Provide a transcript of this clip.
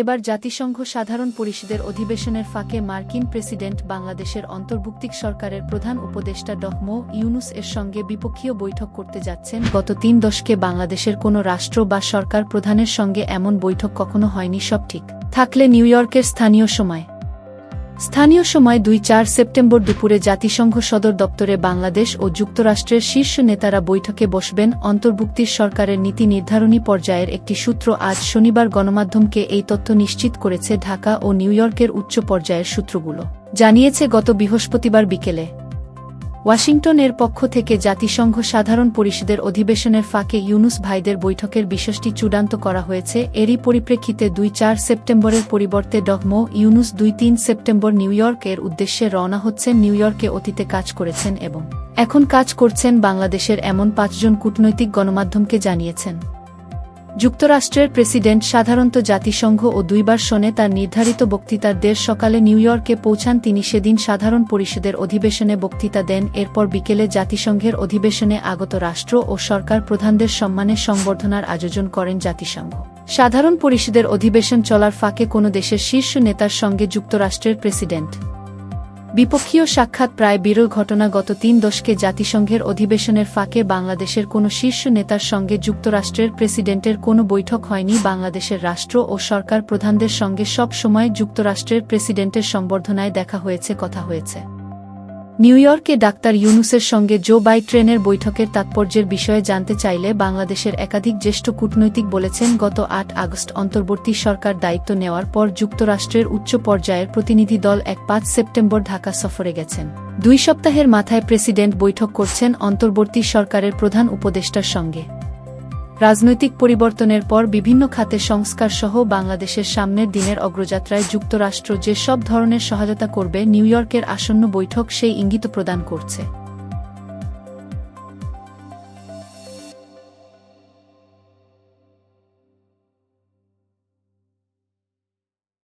এবার জাতিসংঘ সাধারণ পরিষদের অধিবেশনের ফাঁকে মার্কিন প্রেসিডেন্ট বাংলাদেশের অন্তর্বর্তী সরকারের প্রধান উপদেষ্টা ড মো. ইউনূস এর সঙ্গে দ্বিপক্ষীয় বৈঠক করতে যাচ্ছেন। গত ৩ দশকে বাংলাদেশের কোনো রাষ্ট্র বা সরকার প্রধানের সঙ্গে এমন বৈঠক কখনো হয়নি। সব ঠিক থাকলে নিউ ইয়র্কের স্থানীয় সময় ২-৪ সেপ্টেম্বর দুপুরে জাতিসংঘ সদর দপ্তরে বাংলাদেশ ও যুক্তরাষ্ট্রের শীর্ষ নেতারা বৈঠকে বসবেন। অন্তর্বর্তীর সরকারের নীতি নির্ধারণী পর্যায়ের একটি সূত্র আজ শনিবার গণমাধ্যমকে এই তথ্য নিশ্চিত করেছে। ঢাকা ও নিউ ইয়র্কের উচ্চ পর্যায়ের সূত্রগুলো জানিয়েছে, গত বৃহস্পতিবার বিকেলে ওয়াশিংটন-এর পক্ষ থেকে জাতিসংঘ সাধারণ পরিষদের অধিবেশনের ফাঁকে ইউনূস ভাইদের বৈঠকের বিষয়টি চূড়ান্ত করা হয়েছে। এরই পরিপ্রেক্ষিতে ২-৪ সেপ্টেম্বরের পরিবর্তে ড মো. ইউনূস ২-৩ সেপ্টেম্বর নিউ ইয়র্কের উদ্দেশ্যে রওনা হচ্ছেন। নিউ ইয়র্কে অতীতে কাজ করেছেন এবং এখন কাজ করছেন বাংলাদেশের এমন ৫ জন কূটনৈতিক গণমাধ্যমকে জানিয়েছেন। যুক্তরাষ্ট্রের প্রেসিডেন্ট সাধারণত জাতিসংঘ ও ২ বার শোনে তার নির্ধারিত বক্তৃতার সকালে নিউ ইয়র্কে পৌঁছান তিনি। সেদিন সাধারণ পরিষদের অধিবেশনে বক্তৃতা দেন। এরপর বিকেলে জাতিসংঘের অধিবেশনে আগত রাষ্ট্র ও সরকার প্রধানদের সম্মানে সংবর্ধনার আয়োজন করেন জাতিসংঘ। সাধারণ পরিষদের অধিবেশন চলার ফাঁকে কোনো দেশের শীর্ষ নেতার সঙ্গে যুক্তরাষ্ট্রের প্রেসিডেন্ট দ্বিপক্ষীয় সাক্ষাৎ প্রায় বিরল ঘটনা। গত ৩ দশকে জাতিসংঘের অধিবেশনের ফাঁকে বাংলাদেশের কোনো শীর্ষ নেতার সঙ্গে যুক্তরাষ্ট্রের প্রেসিডেন্টের কোনো বৈঠক হয়নি। বাংলাদেশের রাষ্ট্র ও সরকার প্রধানদের সঙ্গে সব সময় যুক্তরাষ্ট্রের প্রেসিডেন্টের সংবর্ধনায় দেখা হয়েছে, কথা হয়েছে। নিউ ইয়র্কে ডাক্তার ইউনূসের সঙ্গে জো বাইডেনের বৈঠকের তাৎপর্যের বিষয়ে জানতে চাইলে বাংলাদেশের একাধিক জ্যেষ্ঠ কূটনৈতিক বলেছেন, গত ৮ আগস্ট অন্তর্বর্তী সরকার দায়িত্ব নেওয়ার পর যুক্তরাষ্ট্রের উচ্চ পর্যায়ের প্রতিনিধি দল ৫ সেপ্টেম্বর ঢাকা সফরে গেছেন। ২ সপ্তাহের মাথায় প্রেসিডেন্ট বৈঠক করছেন অন্তর্বর্তী সরকারের প্রধান উপদেষ্টার সঙ্গে। রাজনৈতিক পরিবর্তনের পর বিভিন্ন খাতে সংস্কার সহ বাংলাদেশের সামনের দিনের অগ্রযাত্রায় যুক্তরাষ্ট্র যে সব ধরনের সহায়তা করবে, নিউ ইয়র্কের আসন্ন বৈঠক সেই ইঙ্গিত প্রদান করছে।